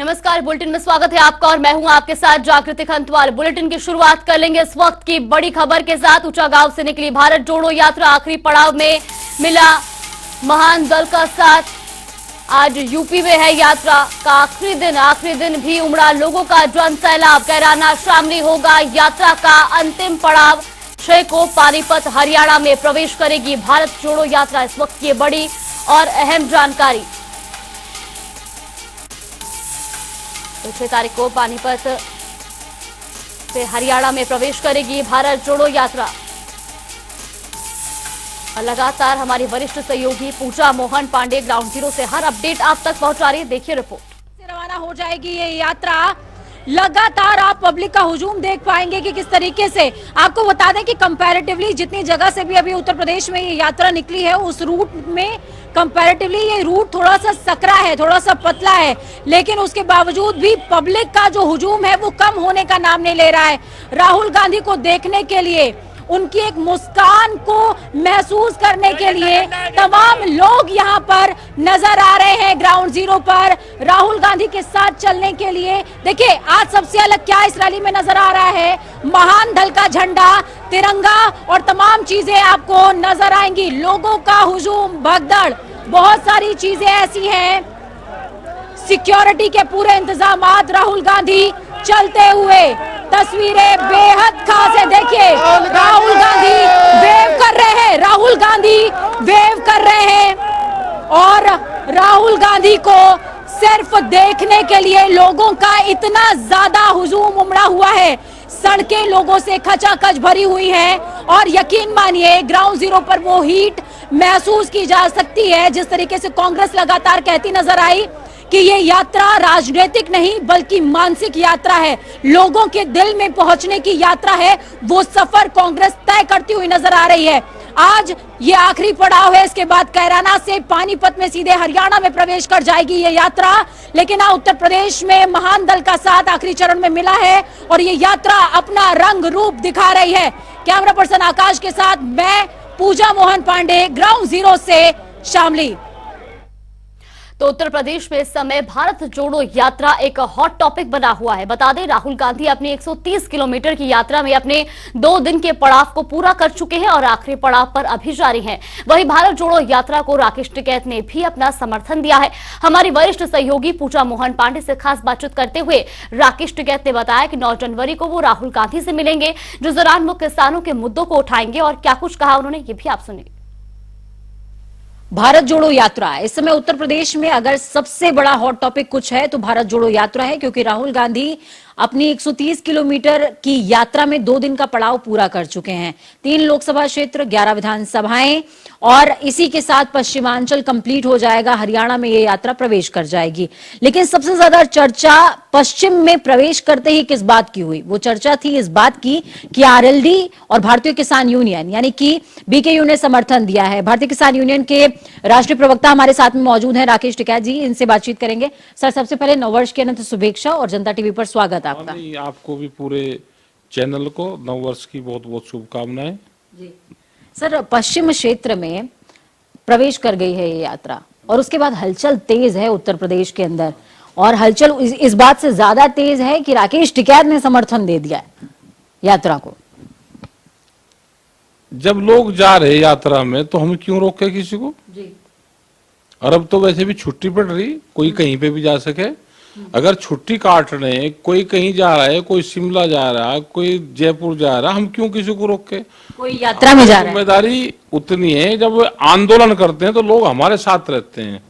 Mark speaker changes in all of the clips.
Speaker 1: नमस्कार, बुलेटिन में स्वागत है आपका और मैं हूं आपके साथ जागृति खंतवाल। बुलेटिन की शुरुआत कर लेंगे इस वक्त की बड़ी खबर के साथ। ऊंचा गांव से निकली भारत जोड़ो यात्रा आखिरी पड़ाव में मिला महान दल का साथ। आज यूपी में है यात्रा का आखिरी दिन भी उमड़ा लोगों का जन सैलाब। कैराना शामली होगा यात्रा का अंतिम पड़ाव। 6 को पानीपत हरियाणा में प्रवेश करेगी भारत जोड़ो यात्रा। इस वक्त की बड़ी और अहम जानकारी। तो 6 तारीख को पानीपत से हरियाणा में प्रवेश करेगी भारत जोड़ो यात्रा। लगातार हमारी वरिष्ठ सहयोगी पूजा मोहन पांडे ग्राउंड जीरो से हर अपडेट आप तक पहुंचा रही है। देखिए रिपोर्ट।
Speaker 2: से रवाना हो जाएगी ये यात्रा। लगातार आप पब्लिक का हुजूम देख पाएंगे कि किस तरीके से। आपको बता दें कि कंपैरेटिवली जितनी जगह से भी अभी उत्तर प्रदेश में ये यात्रा निकली है उस रूट में कंपैरेटिवली ये रूट थोड़ा सा सकरा है, थोड़ा सा पतला है, लेकिन उसके बावजूद भी पब्लिक का जो हुजूम है वो कम होने का नाम नहीं ले रहा है। राहुल गांधी को देखने के लिए, उनकी एक मुस्कान को महसूस करने के लिए तमाम लोग यहाँ पर नजर आ रहे हैं ग्राउंड जीरो पर राहुल गांधी के साथ चलने के लिए। देखिए आज सबसे अलग क्या इस रैली में नजर आ रहा है। महान दल का झंडा, तिरंगा और तमाम चीजें आपको नजर आएंगी। लोगों का हुजूम, भगदड़, बहुत सारी चीजें ऐसी हैं। सिक्योरिटी के पूरे इंतजामात। राहुल गांधी चलते हुए तस्वीरें बेहद खास है। देखिए राहुल गांधी वेव कर रहे हैं, राहुल गांधी वेव कर रहे हैं और राहुल गांधी को सिर्फ देखने के लिए लोगों का इतना ज्यादा हुजूम उमड़ा हुआ है। सड़कें लोगों से खचाखच भरी हुई हैं और यकीन मानिए ग्राउंड जीरो पर वो हीट महसूस की जा सकती है। जिस तरीके से कांग्रेस लगातार कहती नजर आई कि ये यात्रा राजनीतिक नहीं बल्कि मानसिक यात्रा है, लोगों के दिल में पहुंचने की यात्रा है, वो सफर कांग्रेस तय करती हुई नजर आ रही है। आज ये आखिरी पड़ाव है, इसके बाद कैराना से पानीपत में सीधे हरियाणा में प्रवेश कर जाएगी ये यात्रा। लेकिन उत्तर प्रदेश में महान दल का साथ आखिरी चरण में मिला है और ये यात्रा अपना रंग रूप दिखा रही है। कैमरा पर्सन आकाश के साथ मैं पूजा मोहन पांडे ग्राउंड जीरो से शामली।
Speaker 1: तो उत्तर प्रदेश में इस समय भारत जोड़ो यात्रा एक हॉट टॉपिक बना हुआ है। बता दें राहुल गांधी अपनी 130 किलोमीटर की यात्रा में अपने 2 दिन के पड़ाव को पूरा कर चुके हैं और आखिरी पड़ाव पर अभी जारी हैं। वहीं भारत जोड़ो यात्रा को राकेश टिकैत ने भी अपना समर्थन दिया है। हमारी वरिष्ठ सहयोगी पूजा मोहन पांडे से खास बातचीत करते हुए राकेश टिकैत ने बताया कि 9 जनवरी को वो राहुल गांधी से मिलेंगे, जिस दौरान वो किसानों के मुद्दों को उठाएंगे। और क्या कुछ कहा उन्होंने ये भी आप सुनिए।
Speaker 2: भारत जोड़ो यात्रा इस समय उत्तर प्रदेश में अगर सबसे बड़ा हॉट टॉपिक कुछ है तो भारत जोड़ो यात्रा है, क्योंकि राहुल गांधी अपनी 130 किलोमीटर की यात्रा में 2 दिन का पड़ाव पूरा कर चुके हैं। 3 लोकसभा क्षेत्र, 11 विधानसभाएं और इसी के साथ पश्चिमांचल कंप्लीट हो जाएगा। हरियाणा में ये यात्रा प्रवेश कर जाएगी। लेकिन सबसे ज्यादा चर्चा पश्चिम में प्रवेश करते ही किस बात की हुई? वो चर्चा थी इस बात की कि आरएलडी और भारतीय किसान यूनियन यानी कि बीकेयू ने समर्थन दिया है। भारतीय किसान यूनियन के राष्ट्रीय प्रवक्ता हमारे साथ में मौजूद हैं राकेश टिकैत जी, इनसे बातचीत करेंगे। सर सबसे पहले नववर्ष की अनंत शुभेच्छा और जनता टीवी पर स्वागत आपका।
Speaker 3: आपको भी पूरे चैनल को नववर्ष की बहुत बहुत शुभकामनाएं।
Speaker 2: सर पश्चिम क्षेत्र में प्रवेश कर गई है ये यात्रा और उसके बाद हलचल तेज है उत्तर प्रदेश के अंदर, और हलचल इस बात से ज्यादा तेज है कि राकेश टिकैत ने समर्थन दे दिया है यात्रा को।
Speaker 3: जब लोग जा रहे यात्रा में तो हम क्यों रोके किसी को जी? और अब तो वैसे भी छुट्टी पड़ रही, कोई कहीं पे भी जा सके। अगर छुट्टी काट रहे हैं, कोई कहीं जा रहा है, कोई शिमला जा रहा है, कोई जयपुर जा रहा है, हम क्यों किसी को रोके?
Speaker 2: कोई यात्रा में जा रहा है।
Speaker 3: जिम्मेदारी उतनी है, जब आंदोलन करते हैं तो लोग हमारे साथ रहते हैं।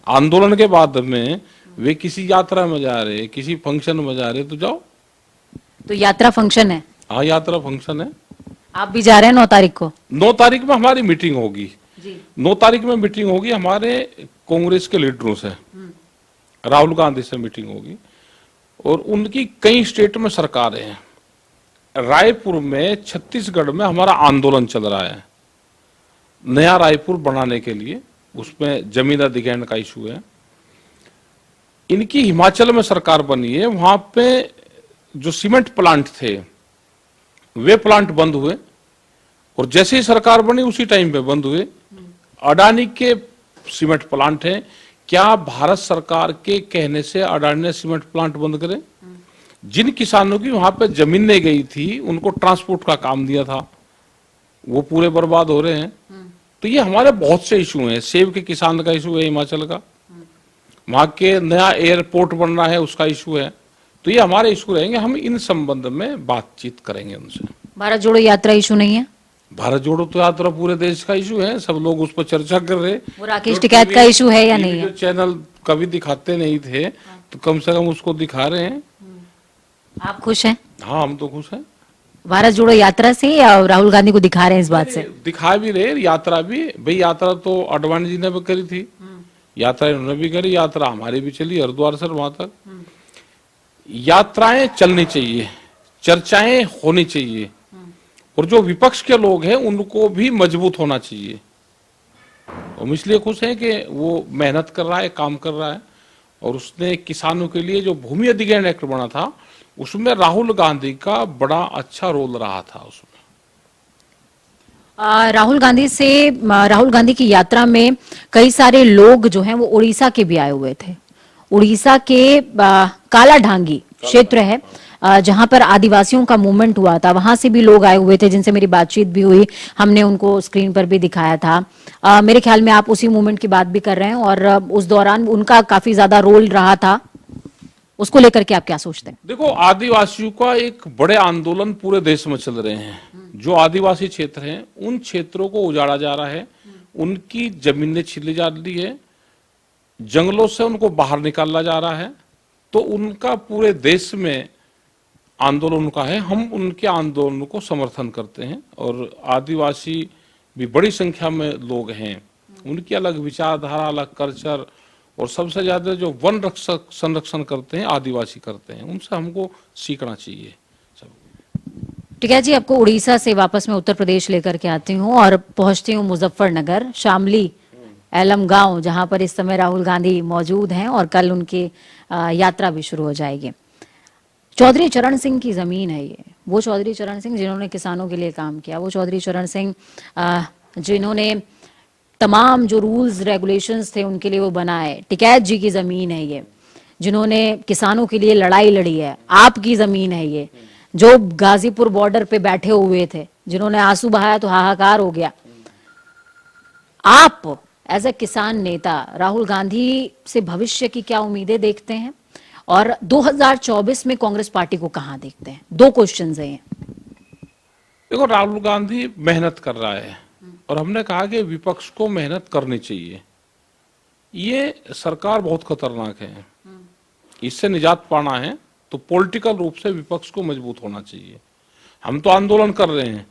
Speaker 3: आंदोलन के बाद में वे किसी यात्रा में जा रहे हैं, किसी फंक्शन में जा रहे हैं, तो जाओ।
Speaker 2: तो यात्रा फंक्शन है?
Speaker 3: हाँ यात्रा फंक्शन है।
Speaker 2: आप भी जा रहे हैं 9 तारीख को?
Speaker 3: 9 तारीख में हमारी मीटिंग होगी। 9 तारीख में मीटिंग होगी हमारे कांग्रेस के लीडरों से, राहुल गांधी से मीटिंग होगी और उनकी कई स्टेट में सरकारें हैं। रायपुर में, छत्तीसगढ़ में हमारा आंदोलन चल रहा है नया रायपुर बनाने के लिए, उसमें जमीन अधिग्रहण का इशू है। इनकी हिमाचल में सरकार बनी है, वहां पे जो सीमेंट प्लांट थे वे प्लांट बंद हुए और जैसे ही सरकार बनी उसी टाइम पे बंद हुए। अडानी के सीमेंट प्लांट है, क्या भारत सरकार के कहने से अडानी ने सीमेंट प्लांट बंद करे? जिन किसानों की वहां पे जमीन नहीं गई थी, उनको ट्रांसपोर्ट का काम दिया था, वो पूरे बर्बाद हो रहे हैं। तो ये हमारे बहुत से इशू हैं। सेब के किसान का इशू है, हिमाचल का, वहां के नया एयरपोर्ट बन रहा है, उसका इशू है। तो ये हमारे इशू रहेंगे, हम इन संबंध में बातचीत करेंगे उनसे।
Speaker 2: भारत जोड़ो यात्रा इशू नहीं है?
Speaker 3: भारत जोड़ो तो यात्रा पूरे देश का इशू है, सब लोग उस पर चर्चा कर रहे।
Speaker 2: वो राकेश टिकैत का इशू है या नहीं है?
Speaker 3: चैनल कभी दिखाते नहीं थे, तो कम से कम उसको दिखा रहे हैं।
Speaker 2: आप खुश हैं?
Speaker 3: हाँ, हम तो खुश हैं।
Speaker 2: भारत जोड़ो यात्रा से या राहुल गांधी को दिखा रहे हैं इस बात से?
Speaker 3: दिखा भी रहे, यात्रा भी। भाई यात्रा तो आडवाणी जी ने भी करी थी, यात्रा इन्होंने भी करी, यात्रा हमारी भी चली हरिद्वार से वहां तक। यात्राएं चलनी चाहिए, चर्चाएं होनी चाहिए, और जो विपक्ष के लोग हैं उनको भी मजबूत होना चाहिए। हम इसलिए खुश हैं कि वो मेहनत कर रहा है, काम कर रहा है, और उसने किसानों के लिए जो भूमि अधिग्रहण एक्ट बना था, उसमें राहुल गांधी का बड़ा अच्छा रोल रहा था उसमें।
Speaker 2: राहुल गांधी की यात्रा में कई सारे लोग जो हैं वो उड़ीसा के भी आए हुए थे। उड़ीसा के कालाढांगी क्षेत्र है जहां पर आदिवासियों का मूवमेंट हुआ था, वहां से भी लोग आए हुए थे जिनसे मेरी बातचीत भी हुई, हमने उनको स्क्रीन पर भी दिखाया था। मेरे ख्याल में आप उसी मूवमेंट की बात भी कर रहे हैं, और उस दौरान उनका काफी ज्यादा रोल रहा था। उसको लेकर के आप क्या सोचते हैं?
Speaker 3: देखो, आदिवासियों का एक बड़े आंदोलन पूरे देश में चल रहे हैं। जो आदिवासी क्षेत्र हैं, उन क्षेत्रों को उजाड़ा जा रहा है, उनकी जमीनें छीनी जा रही है, जंगलों से उनको बाहर निकाला जा रहा है। तो उनका पूरे देश में आंदोलन उनका है, हम उनके आंदोलन को समर्थन करते हैं। और आदिवासी भी बड़ी संख्या में लोग हैं, उनकी अलग विचारधारा, अलग कल्चर, और सबसे ज्यादा जो वन रक्षक संरक्षण करते हैं आदिवासी करते हैं, उनसे हमको सीखना चाहिए सब।
Speaker 2: ठीक है जी, आपको उड़ीसा से वापस मैं उत्तर प्रदेश लेकर के आती हूँ और पहुंचती हूँ मुजफ्फरनगर, शामली एलम गांव, जहां पर इस समय राहुल गांधी मौजूद हैं और कल उनकी यात्रा भी शुरू हो जाएगी। चौधरी चरण सिंह की जमीन है ये, वो चौधरी चरण सिंह जिन्होंने किसानों के लिए काम किया, वो चौधरी चरण सिंह जिन्होंने तमाम जो रूल्स रेगुलेशंस थे उनके लिए वो बनाए। टिकैत जी की जमीन है ये, जिन्होंने किसानों के लिए लड़ाई लड़ी है। आपकी जमीन है ये, जो गाजीपुर बॉर्डर पे बैठे हुए थे, जिन्होंने आंसू बहाया तो हाहाकार हो गया। आप एज ए किसान नेता राहुल गांधी से भविष्य की क्या उम्मीदें देखते हैं, और 2024 में कांग्रेस पार्टी को कहां देखते हैं? दो क्वेश्चंस हैं।
Speaker 3: देखो, राहुल गांधी मेहनत कर रहा है, और हमने कहा कि विपक्ष को मेहनत करनी चाहिए। ये सरकार बहुत खतरनाक है, इससे निजात पाना है तो पॉलिटिकल रूप से विपक्ष को मजबूत होना चाहिए। हम तो आंदोलन कर रहे हैं,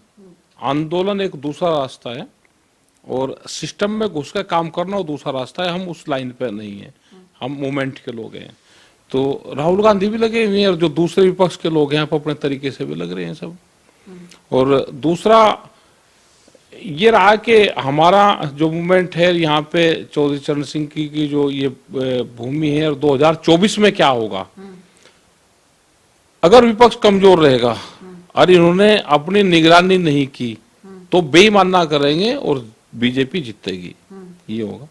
Speaker 3: आंदोलन एक दूसरा रास्ता है, और सिस्टम में घुस कर काम करना वो दूसरा रास्ता है। हम उस लाइन पे नहीं है, हम मूवमेंट के लोग हैं। तो राहुल गांधी भी लगे हुए हैं, और जो दूसरे विपक्ष के लोग हैं अपने तरीके से भी लग रहे हैं सब। और दूसरा ये रहा कि हमारा जो मूवमेंट है यहाँ पे चौधरी चरण सिंह की जो ये भूमि है, और 2024 में क्या होगा अगर विपक्ष कमजोर रहेगा और इन्होंने अपनी निगरानी नहीं की तो बेईमानना करेंगे और बीजेपी जीतेगी, ये होगा।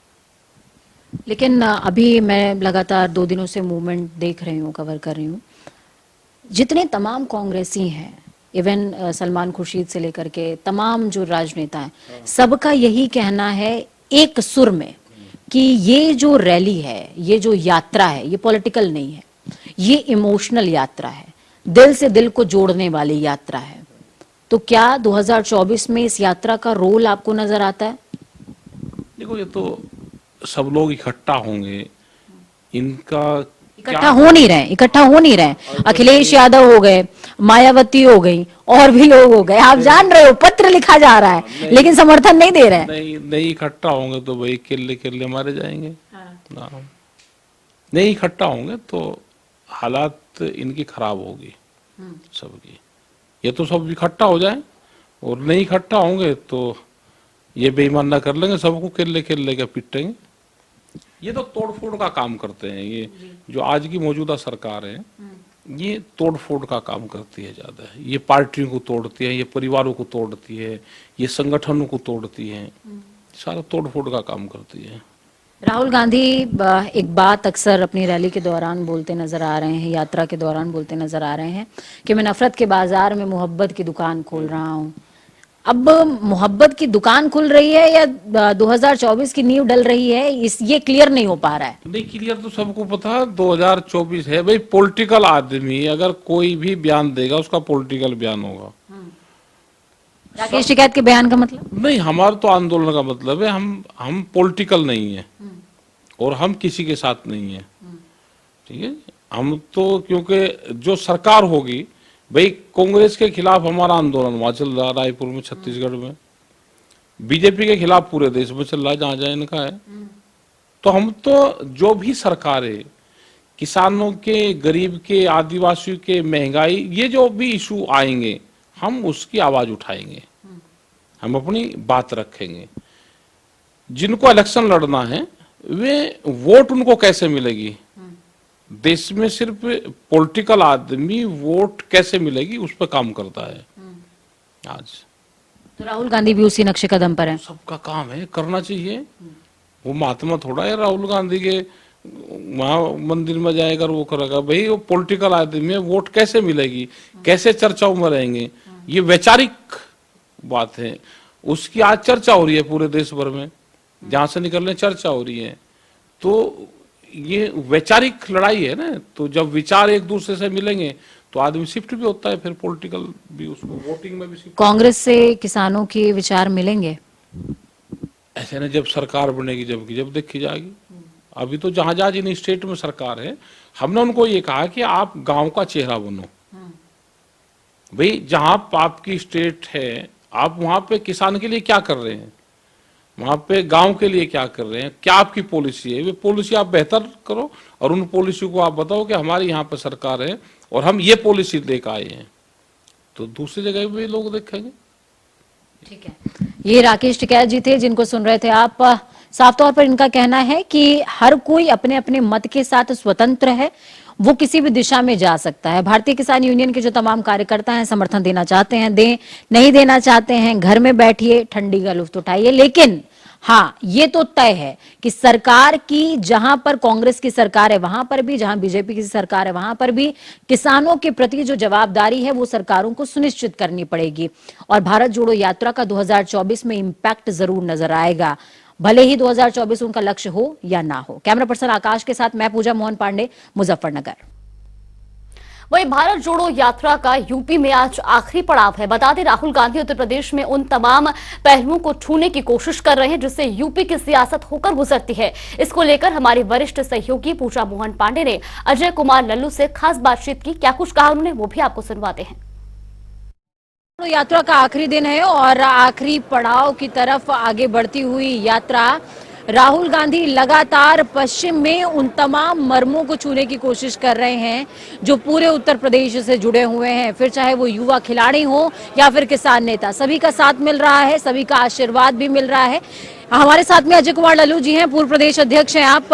Speaker 2: लेकिन अभी मैं लगातार 2 दिनों से मूवमेंट देख रही हूँ, कवर कर रही हूँ, जितने तमाम कांग्रेसी हैं, इवन सलमान खुर्शीद से लेकर के तमाम जो राजनेता हैं, सबका यही कहना है एक सुर में कि ये जो रैली है, ये जो यात्रा है, ये पॉलिटिकल नहीं है, ये इमोशनल यात्रा है, दिल से दिल को जोड़ने वाली यात्रा है। तो क्या 2024 में इस यात्रा का रोल आपको नजर आता है?
Speaker 3: देखो, ये तो सब लोग इकट्ठा होंगे, इनका
Speaker 2: इकट्ठा हो नहीं रहे। अखिलेश यादव हो गए, मायावती हो गई, और भी लोग हो गए, आप जान रहे हो, पत्र लिखा जा रहा है, लेकिन समर्थन नहीं दे रहे हैं।
Speaker 3: नहीं इकट्ठा होंगे तो भाई किले मारे जाएंगे। हाँ। नहीं इकट्ठा होंगे तो हालात इनकी खराब होगी सबकी। ये तो सब इकट्ठा हो जाए, और नहीं इकट्ठा होंगे तो ये बेईमानना कर लेंगे, सबको किले के पिटेंगे। ये तो तोड़फोड़ का काम करते हैं। ये जो आज की मौजूदा सरकार है, ये तोड़फोड़ का काम करती है ज्यादा। ये पार्टियों को तोड़ती है, ये परिवारों को तोड़ती है, ये संगठनों को तोड़ती है, सारा तोड़फोड़ का काम करती है।
Speaker 2: राहुल गांधी एक बात अक्सर अपनी रैली के दौरान बोलते नजर आ रहे हैं, यात्रा के दौरान बोलते नजर आ रहे हैं कि मैं नफरत के बाजार में मोहब्बत की दुकान खोल रहा हूं। अब मोहब्बत की दुकान खुल रही है या 2024 की नींव डल रही है, ये क्लियर नहीं हो पा रहा है।
Speaker 3: नहीं, क्लियर तो सबको पता है 2024 है भाई। पॉलिटिकल आदमी अगर कोई भी बयान देगा उसका पॉलिटिकल बयान होगा।
Speaker 2: राकेश टिकैत के बयान का मतलब
Speaker 3: नहीं, हमारा तो आंदोलन का मतलब है हम पॉलिटिकल नहीं है और हम किसी के साथ नहीं है, ठीक है। हम तो क्योंकि जो सरकार होगी भाई, कांग्रेस के खिलाफ हमारा आंदोलन वहां चल रहा है, रायपुर में, छत्तीसगढ़ में, बीजेपी के खिलाफ पूरे देश में चल रहा है जहां जहां इनका है। तो हम तो जो भी सरकार है, किसानों के, गरीब के, आदिवासियों के, महंगाई, ये जो भी इशू आएंगे हम उसकी आवाज उठाएंगे, हम अपनी बात रखेंगे। जिनको इलेक्शन लड़ना है वे वोट उनको कैसे मिलेगी, देश में सिर्फ पॉलिटिकल आदमी वोट कैसे मिलेगी उस पर काम करता है आज।
Speaker 2: तो राहुल गांधी भी उसी नक्शे कदम पर है।
Speaker 3: सबका काम है, करना चाहिए। वो महात्मा थोड़ा है राहुल गांधी के वहां मंदिर में जाएगा और वो करेगा। भाई वो पॉलिटिकल आदमी है, वोट कैसे मिलेगी, कैसे चर्चाओं में रहेंगे, ये वैचारिक बात है। उसकी आज चर्चा हो रही है पूरे देश भर में, जहां से निकलने चर्चा हो रही है। तो ये वैचारिक लड़ाई है ना, तो जब विचार एक दूसरे से मिलेंगे तो आदमी शिफ्ट भी होता है, फिर पॉलिटिकल भी, उसको वोटिंग में भी शिफ्ट।
Speaker 2: कांग्रेस से किसानों के विचार मिलेंगे
Speaker 3: ऐसे ना, जब सरकार बनेगी जब देखी जाएगी। अभी तो जहां जहां जिन स्टेट में सरकार है, हमने उनको ये कहा कि आप गांव का चेहरा बनो। भाई जहां आपकी स्टेट है, आप वहां पे किसान के लिए क्या कर रहे हैं, वहां पे गांव के लिए क्या कर रहे हैं, क्या आपकी पॉलिसी है, वे पॉलिसी आप बेहतर करो और उन पॉलिसी को आप बताओ कि हमारी यहाँ पे सरकार है और हम ये पॉलिसी लेकर आए हैं, तो दूसरी जगह भी लोग देखेंगे।
Speaker 2: ठीक है, ये राकेश टिकैत जी थे जिनको सुन रहे थे आप। साफ तौर पर इनका कहना है कि हर कोई अपने अपने मत के साथ स्वतंत्र है, वो किसी भी दिशा में जा सकता है। भारतीय किसान यूनियन के जो तमाम कार्यकर्ता हैं, समर्थन देना चाहते हैं दें, नहीं देना चाहते हैं घर में बैठिए, ठंडी का लुत्फ उठाइए। लेकिन हाँ, ये तो तय है कि सरकार की, जहां पर कांग्रेस की सरकार है वहां पर भी, जहां बीजेपी की सरकार है वहां पर भी किसानों के प्रति जो जवाबदारी है वो सरकारों को सुनिश्चित करनी पड़ेगी। और भारत जोड़ो यात्रा का 2024 में इंपैक्ट जरूर नजर आएगा, भले ही 2024 उनका लक्ष्य हो या ना हो। कैमरा पर्सन आकाश के साथ मैं पूजा मोहन पांडे, मुजफ्फरनगर।
Speaker 1: वही भारत जोड़ो यात्रा का यूपी में आज आखिरी पड़ाव है। बता दें, राहुल गांधी उत्तर प्रदेश में उन तमाम पहलुओं को छूने की कोशिश कर रहे हैं जिससे यूपी की सियासत होकर गुजरती है। इसको लेकर हमारी वरिष्ठ सहयोगी पूजा मोहन पांडे ने अजय कुमार लल्लू से खास बातचीत की। क्या कुछ कहा उन्होंने, वो भी आपको सुनवाते हैं।
Speaker 2: यात्रा का आखिरी दिन है और आखिरी पड़ाव की तरफ आगे बढ़ती हुई यात्रा, राहुल गांधी लगातार पश्चिम में उन तमाम मर्मों को छूने की कोशिश कर रहे हैं जो पूरे उत्तर प्रदेश से जुड़े हुए हैं, फिर चाहे वो युवा खिलाड़ी हो या फिर किसान नेता, सभी का साथ मिल रहा है, सभी का आशीर्वाद भी मिल रहा है। हमारे साथ में अजय कुमार लल्लू जी हैं, पूर्व प्रदेश अध्यक्ष हैं आप।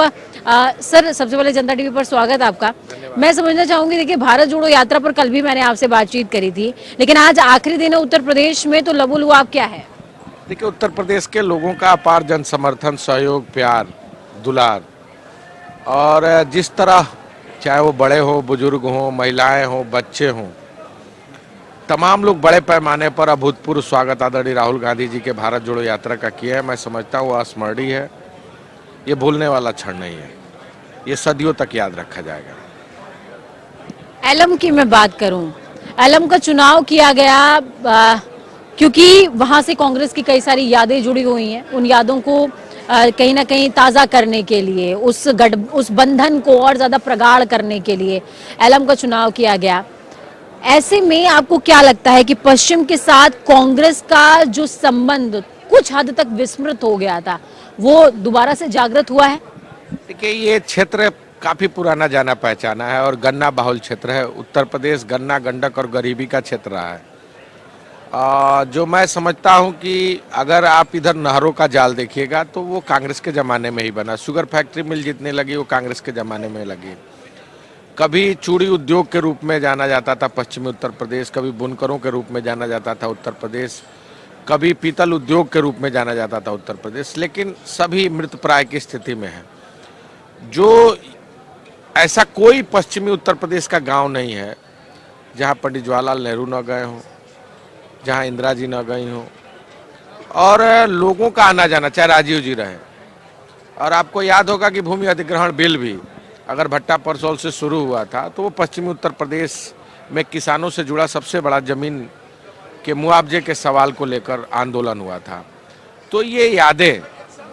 Speaker 2: सर, सबसे पहले जनता टीवी पर स्वागत आपका। मैं समझना चाहूंगी, देखिए भारत जोड़ो यात्रा पर कल भी मैंने आपसे बातचीत करी थी, लेकिन आज आखिरी दिन है उत्तर प्रदेश में, तो लबुल हुआ आप क्या है?
Speaker 4: देखिए, उत्तर प्रदेश के लोगों का अपार जन समर्थन, सहयोग, प्यार, दुलार, और जिस तरह चाहे वो बड़े हो, बुजुर्ग हो, महिलाएं हो, बच्चे हों, तमाम लोग बड़े पैमाने पर अभूतपूर्व स्वागत आदरणीय राहुल गांधी जी के भारत जोड़ो यात्रा का किया है। मैं समझता हूँ अस्मरणीय है, ये भूलने वाला क्षण नहीं है, ये सदियों तक याद रखा जाएगा।
Speaker 2: एलम की मैं बात करूं, एलम का चुनाव किया गया क्योंकि वहां से कांग्रेस की कई सारी यादें जुड़ी हुई हैं, उन यादों को कहीं ना कहीं ताज़ा करने के लिए, उस बंधन को और ज़्यादा प्रगाढ़ करने के लिए एलम का चुनाव किया गया। ऐसे में आपको क्या लगता है कि पश्चिम के साथ कांग्रेस का जो संबंध कुछ हद तक विस्मृत हो गया था, वो दोबारा से जागृत हुआ है?
Speaker 4: देखिए, ये क्षेत्र काफ़ी पुराना जाना पहचाना है और गन्ना बाहुल क्षेत्र है। उत्तर प्रदेश गन्ना, गंडक और गरीबी का क्षेत्र रहा है। जो मैं समझता हूं कि अगर आप इधर नहरों का जाल देखिएगा तो वो कांग्रेस के ज़माने में ही बना। शुगर फैक्ट्री मिल जितने लगी वो कांग्रेस के ज़माने में लगी। कभी चूड़ी उद्योग के रूप में जाना जाता था पश्चिमी उत्तर प्रदेश, कभी बुनकरों के रूप में जाना जाता था उत्तर प्रदेश, कभी पीतल उद्योग के रूप में जाना जाता था उत्तर प्रदेश, लेकिन सभी मृतप्राय की स्थिति में है। जो ऐसा कोई पश्चिमी उत्तर प्रदेश का गांव नहीं है जहां पंडित जवाहरलाल नेहरू न गए हों, जहां इंदिरा जी न गई हों, और लोगों का आना जाना, चाहे राजीव जी रहे। और आपको याद होगा कि भूमि अधिग्रहण बिल भी अगर भट्टा परसौल से शुरू हुआ था तो वो पश्चिमी उत्तर प्रदेश में किसानों से जुड़ा सबसे बड़ा जमीन के मुआवजे के सवाल को लेकर आंदोलन हुआ था। तो ये यादें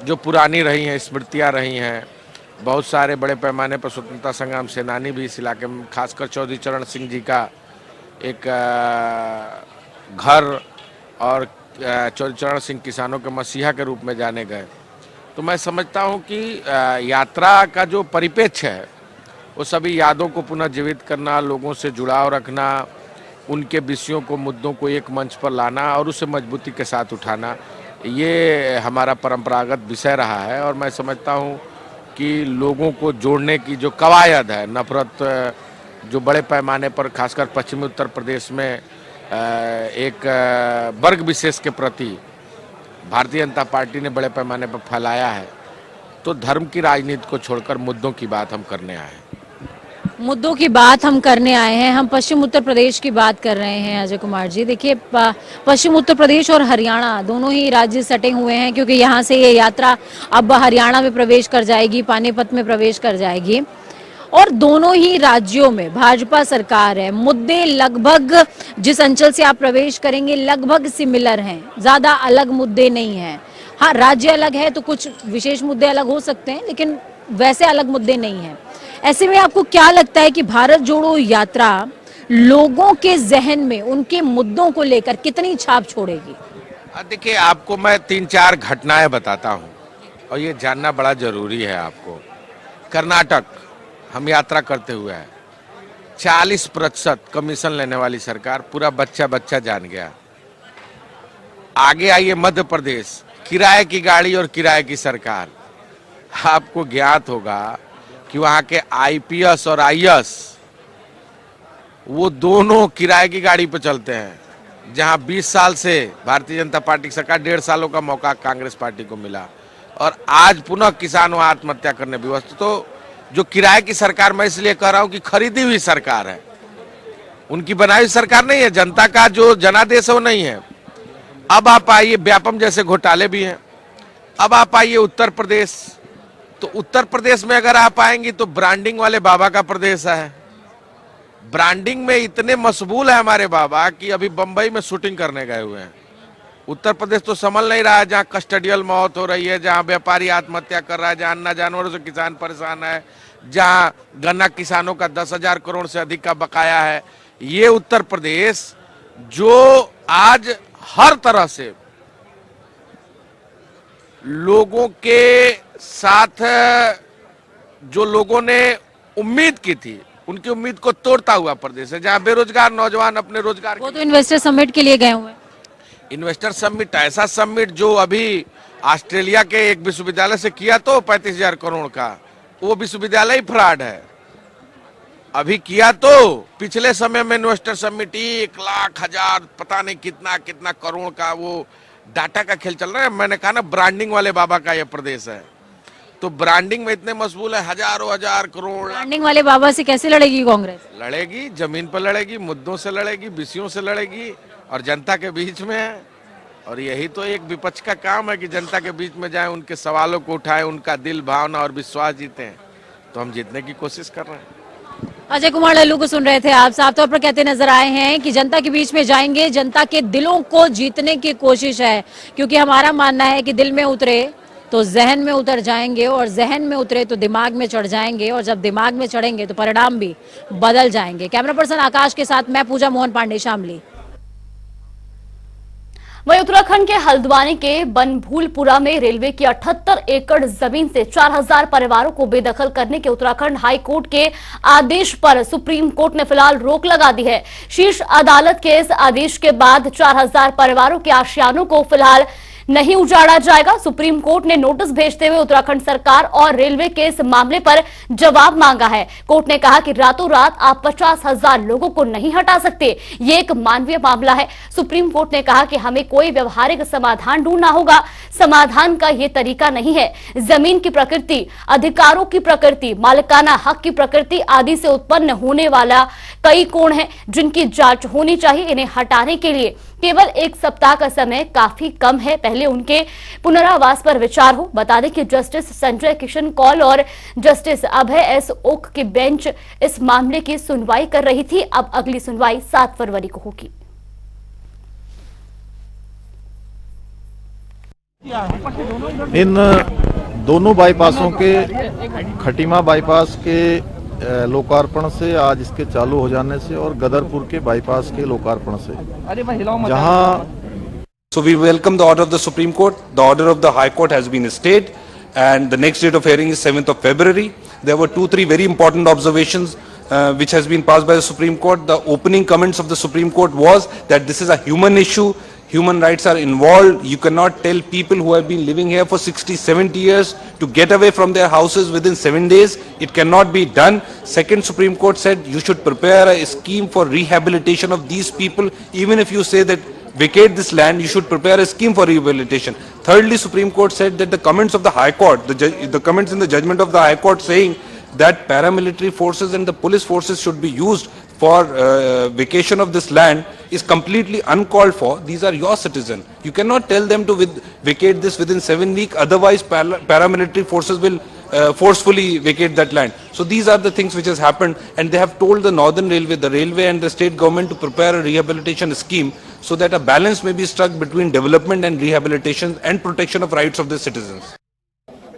Speaker 4: जो पुरानी रही हैं, स्मृतियाँ रही हैं, बहुत सारे बड़े पैमाने पर स्वतंत्रता संग्राम सेनानी भी इस इलाके में, खासकर चौधरी चरण सिंह जी का एक घर, और चौधरी चरण सिंह किसानों के मसीहा के रूप में जाने गए। तो मैं समझता हूं कि यात्रा का जो परिप्रेक्ष्य है वो सभी यादों को पुनः जीवित करना, लोगों से जुड़ाव रखना, उनके विषयों को, मुद्दों को एक मंच पर लाना और उसे मजबूती के साथ उठाना, ये हमारा परंपरागत विषय रहा है। और मैं समझता हूं कि लोगों को जोड़ने की जो कवायद है, नफरत जो बड़े पैमाने पर खासकर पश्चिमी उत्तर प्रदेश में एक वर्ग विशेष के प्रति भारतीय जनता पार्टी ने बड़े पैमाने पर फैलाया है, तो धर्म की राजनीति को छोड़कर मुद्दों की बात हम करने आए हैं।
Speaker 2: मुद्दों की बात हम करने आए हैं, हम पश्चिम उत्तर प्रदेश की बात कर रहे हैं अजय कुमार जी। देखिए, पश्चिम उत्तर प्रदेश और हरियाणा दोनों ही राज्य सटे हुए हैं, क्योंकि यहाँ से ये यात्रा अब हरियाणा में प्रवेश कर जाएगी, पानीपत में प्रवेश कर जाएगी, और दोनों ही राज्यों में भाजपा सरकार है। मुद्दे लगभग जिस अंचल से आप प्रवेश करेंगे लगभग सिमिलर हैं, ज्यादा अलग मुद्दे नहीं हैं। हाँ, राज्य अलग है तो कुछ विशेष मुद्दे अलग हो सकते हैं, लेकिन वैसे अलग मुद्दे नहीं हैं। ऐसे में आपको क्या लगता है कि भारत जोड़ो यात्रा लोगों के जहन में उनके मुद्दों को लेकर कितनी छाप छोड़ेगी?
Speaker 4: देखिए, आपको मैं 3-4 घटनाएं बताता हूं और ये जानना बड़ा जरूरी है आपको। कर्नाटक हम यात्रा करते हुए है, 40% कमीशन लेने वाली सरकार, पूरा बच्चा बच्चा जान गया। आगे आइए मध्य प्रदेश, किराए की गाड़ी और किराए की सरकार। आपको ज्ञात होगा कि वहां के आईपीएस और आईएएस वो दोनों किराए की गाड़ी पर चलते हैं। जहां 20 साल से भारतीय जनता पार्टी की सरकार, 1.5 सालों का मौका कांग्रेस पार्टी को मिला, और आज पुनः किसान आत्महत्या करने विवश। तो जो किराए की सरकार, मैं इसलिए कह रहा हूं कि खरीदी हुई सरकार है, उनकी बनाई हुई सरकार नहीं है। जनता का जो जनादेश है वो नहीं है। अब आप आइए, व्यापम जैसे घोटाले भी हैं। अब आप आइए उत्तर प्रदेश, तो उत्तर प्रदेश में अगर आप आएंगी तो ब्रांडिंग वाले बाबा का प्रदेश है। ब्रांडिंग में इतने मशगूल है हमारे बाबा कि अभी बंबई में शूटिंग करने गए हुए हैं। उत्तर प्रदेश तो संभल नहीं रहा है, जहाँ कस्टडियल मौत हो रही है, जहाँ व्यापारी आत्महत्या कर रहा है, जहाँ अन्ना जानवरों से किसान परेशान है, जहाँ गन्ना किसानों का 10,000 करोड़ से अधिक का बकाया है। ये उत्तर प्रदेश जो आज हर तरह से लोगों के साथ, जो लोगों ने उम्मीद की थी, उनकी उम्मीद को तोड़ता हुआ प्रदेश है, जहाँ बेरोजगार नौजवान अपने रोजगार,
Speaker 2: वो तो इन्वेस्टर समिट के लिए गए हुए हैं।
Speaker 4: इन्वेस्टर समिट, ऐसा समिट जो अभी ऑस्ट्रेलिया के एक विश्वविद्यालय से किया तो 35,000 करोड़ का, वो विश्वविद्यालय ही फ्रॉड है। अभी किया तो पिछले समय में इन्वेस्टर समिट 1 लाख हजार पता नहीं कितना कितना करोड़ का, वो डाटा का खेल चल रहा है। मैंने कहा ना, ब्रांडिंग वाले बाबा का ये प्रदेश है, तो ब्रांडिंग में इतने मशगूल है, हजारों हजार करोड़।
Speaker 2: ब्रांडिंग वाले बाबा से कैसे लड़ेगी कांग्रेस?
Speaker 4: लड़ेगी, जमीन पर लड़ेगी, मुद्दों से लड़ेगी, विषयों से लड़ेगी, और जनता के बीच में है। और यही तो एक विपक्ष का काम है कि जनता के बीच में जाए, उनके सवालों को उठाएं, उनका दिल, भावना और विश्वास जीतें। तो हम जीतने की कोशिश कर रहे हैं।
Speaker 2: अजय कुमार लल्लू को सुन रहे थे आप। साफ तौर पर कहते नजर आए हैं कि जनता के बीच में जाएंगे, जनता के दिलों को जीतने की कोशिश है, क्योंकि हमारा मानना है कि दिल में उतरे तो जहन में उतर जाएंगे, और जहन में उतरे तो दिमाग में चढ़ जाएंगे, और जब दिमाग में चढ़ेंगे तो परिणाम भी बदल जाएंगे। कैमरा पर्सन आकाश के साथ मैं पूजा मोहन पांडे, शामली।
Speaker 1: वहीं उत्तराखंड के हल्द्वानी के बनभूलपुरा में रेलवे की 78 एकड़ जमीन से 4,000 परिवारों को बेदखल करने के उत्तराखंड हाई कोर्ट के आदेश पर सुप्रीम कोर्ट ने फिलहाल रोक लगा दी है। शीर्ष अदालत के इस आदेश के बाद 4,000 परिवारों के आशियानों को फिलहाल नहीं उजाड़ा जाएगा। सुप्रीम कोर्ट ने नोटिस भेजते हुए उत्तराखंड सरकार और रेलवे के इस मामले पर जवाब मांगा है। कोर्ट ने कहा कि रातों रात आप 50,000 लोगों को नहीं हटा सकते, ये एक मानवीय मामला है। सुप्रीम कोर्ट ने कहा कि हमें कोई व्यवहारिक समाधान ढूंढना होगा, समाधान का ये तरीका नहीं है। जमीन की प्रकृति, अधिकारों की प्रकृति, मालिकाना हक की प्रकृति आदि से उत्पन्न होने वाला कई कोण है जिनकी जांच होनी चाहिए। इन्हें हटाने के लिए केवल 1 सप्ताह का समय काफी कम है, पहले उनके पुनरावास पर विचार हो। बता दें कि जस्टिस संजय किशन कौल और जस्टिस अभय एस ओक की बेंच इस मामले की सुनवाई कर रही थी। अब अगली सुनवाई 7 फरवरी को होगी।
Speaker 5: इन दोनों बाईपासों के, खटीमा बाईपास के लोकार्पण से, आज इसके चालू हो जाने से, और गदरपुर के बाईपास के लोकार्पण से, जहां
Speaker 6: So we welcome the order of the Supreme Court. The order of the High Court has been stayed and the next date of hearing is 7th of February. There were 2-3 very important observations which has been passed by the Supreme Court. The opening comments of the Supreme Court was that this is a human issue. Human rights are involved. You cannot tell people who have been living here for 60-70 years to get away from their houses within 7 days. It cannot be done. Second, Supreme Court said you should prepare a scheme for rehabilitation of these people. Even if you say that vacate this land, you should prepare a scheme for rehabilitation. Thirdly, Supreme Court said that the comments of the High Court, the comments in the judgment of the High Court saying that paramilitary forces and the police forces should be used for vacation of this land is completely uncalled for. These are your citizens. You cannot tell them to vacate this within 7 weeks. Otherwise, paramilitary forces will forcefully vacate that land. So these are the things which has happened, and they have told the Northern Railway, the railway and the state government to prepare a rehabilitation scheme so that a balance may be struck between development and rehabilitation and protection of rights of the citizens.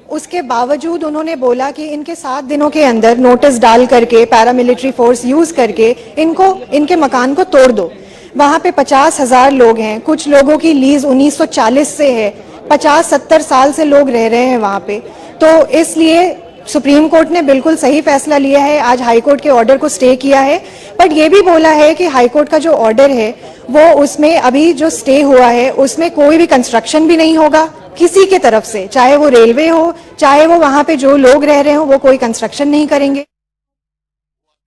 Speaker 7: उसके बावजूद उन्होंने बोला कि इनके 7 दिनों के अंदर notice डाल करके, पैरामिलिट्री फोर्स यूज करके इनके मकान को तोड़ दो। वहां पे 50,000 लोग हैं, कुछ लोगों की लीज 1940 से है, 50-70 साल से लोग रह रहे हैं वहां पे। तो इसलिए सुप्रीम कोर्ट ने बिल्कुल सही फैसला लिया है, आज हाई कोर्ट के ऑर्डर को स्टे किया है। बट ये भी बोला है कि हाई कोर्ट का जो ऑर्डर है वो, उसमें अभी जो स्टे हुआ है उसमें कोई भी कंस्ट्रक्शन भी नहीं होगा किसी के तरफ से, चाहे वो रेलवे हो, चाहे वो वहां पे जो लोग रह रहे हो, वो कोई कंस्ट्रक्शन नहीं करेंगे।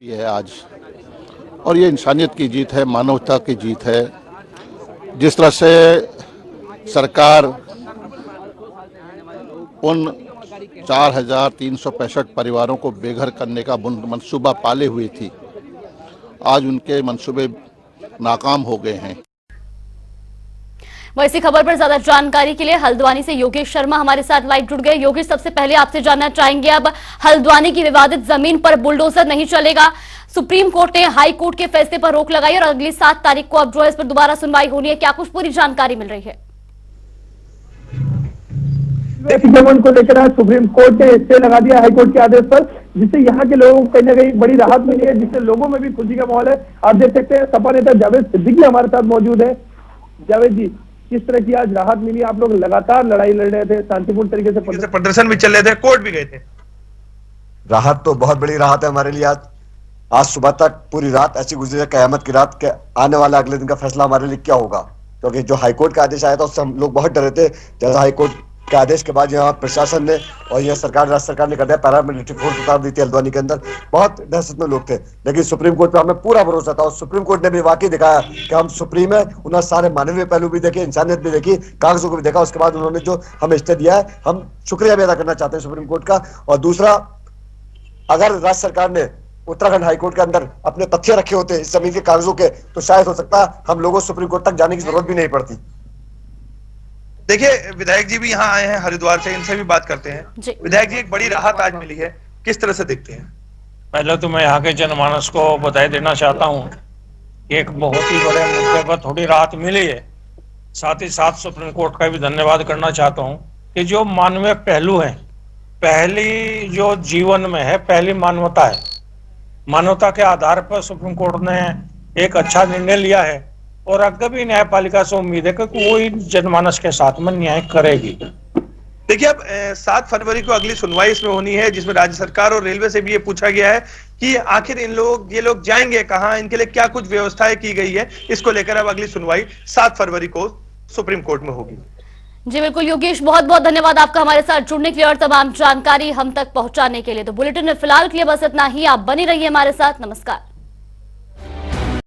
Speaker 5: ये है आज, और ये इंसानियत की जीत है, मानवता की जीत है। जिस तरह से सरकार उन 4,365 परिवारों को बेघर करने का मंसूबा पाले हुई थी, आज उनके मंसूबे नाकाम हो गए हैं।
Speaker 1: वह इसी खबर पर ज्यादा जानकारी के लिए हल्द्वानी से योगेश शर्मा हमारे साथ लाइव जुड़ गए। योगेश, सबसे पहले आपसे जानना चाहेंगे, अब हल्द्वानी की विवादित जमीन पर बुलडोजर नहीं चलेगा। सुप्रीम कोर्ट ने हाई कोर्ट के फैसले पर रोक लगाई और अगली 7 तारीख को अब जो है इस पर दोबारा सुनवाई होनी है, क्या कुछ पूरी जानकारी मिल रही है?
Speaker 8: अतिक्रमण को लेकर आज सुप्रीम कोर्ट ने स्टे लगा दिया हाई कोर्ट के आदेश पर, जिससे यहाँ के लोगों को कहीं ना कहीं बड़ी राहत मिली है, जिससे लोगों में भी खुशी का माहौल है। आप देख सकते हैं सपा नेता जावेद सिद्दीकी हमारे साथ मौजूद है। जावेद जी, किस तरह की आज राहत मिली? आप लोग लगातार लड़ाई लड़ रहे थे, शांतिपूर्ण तरीके से प्रदर्शन भी चल रहे थे, कोर्ट भी गए थे।
Speaker 9: राहत तो बहुत बड़ी राहत है हमारे लिए। आज सुबह तक पूरी रात ऐसी गुजरी है, कयामत की रात के आने वाला अगले दिन का फैसला हमारे लिए क्या होगा, क्योंकि जो हाईकोर्ट का आदेश आया था उससे हम लोग बहुत डरे थे। जैसा हाईकोर्ट के आदेश के बाद यहाँ प्रशासन ने और यह सरकार, राज्य सरकार ने कर दिया, पैरामिलिट्री फोर्स उतार दी थी हल्द्वानी के अंदर, बहुत दहशत में लोग थे। लेकिन सुप्रीम कोर्ट पे हमें पूरा भरोसा था और सुप्रीम कोर्ट ने भी वाकई दिखाया कि हम सुप्रीम है। उन्होंने सारे मानवीय पहलू भी देखे, इंसानियत भी देखी, कागजों को भी देखा। उसके बाद उन्होंने जो हमें स्टे दिया है, हम शुक्रिया भी अदा करना चाहते हैं सुप्रीम कोर्ट का। और दूसरा, अगर राज्य सरकार ने उत्तराखंड हाईकोर्ट के अंदर अपने तथ्य रखे होते इस जमीन के कागजों के, तो शायद हो सकता हम लोगों को सुप्रीम कोर्ट तक जाने की जरूरत भी नहीं पड़ती।
Speaker 8: देखिए, विधायक जी भी यहाँ आए हैं हरिद्वार से, इनसे भी बात करते हैं। विधायक जी, एक बड़ी राहत आज मिली है, किस तरह से देखते हैं?
Speaker 10: पहले तो मैं यहाँ के जनमानस को बधाई देना चाहता हूँ कि एक बहुत ही बड़े मुद्दे पर थोड़ी राहत मिली है। साथ ही साथ सुप्रीम कोर्ट का भी धन्यवाद करना चाहता हूँ कि जो मानवीय पहलू है, पहली जो जीवन में है, पहली मानवता है, मानवता के आधार पर सुप्रीम कोर्ट ने एक अच्छा निर्णय लिया है और अगर भी न्यायपालिका से उम्मीद है कि कोई जनमानस के साथ में न्याय करेगी।
Speaker 8: देखिए, अब 7 फरवरी को अगली सुनवाई इसमें होनी है, जिसमें राज्य सरकार और रेलवे से भी ये पूछा गया है कि आखिर ये लोग जाएंगे कहाँ, इनके लिए क्या कुछ व्यवस्थाएं की गई है। इसको लेकर अब अगली सुनवाई 7 फरवरी को सुप्रीम कोर्ट में होगी।
Speaker 1: जी बिल्कुल योगेश, बहुत बहुत धन्यवाद आपका हमारे साथ जुड़ने के लिए और तमाम जानकारी हम तक पहुंचाने के लिए। तो बुलेटिन में फिलहाल के लिए बस इतना ही। आप बने रहिए हमारे साथ। नमस्कार।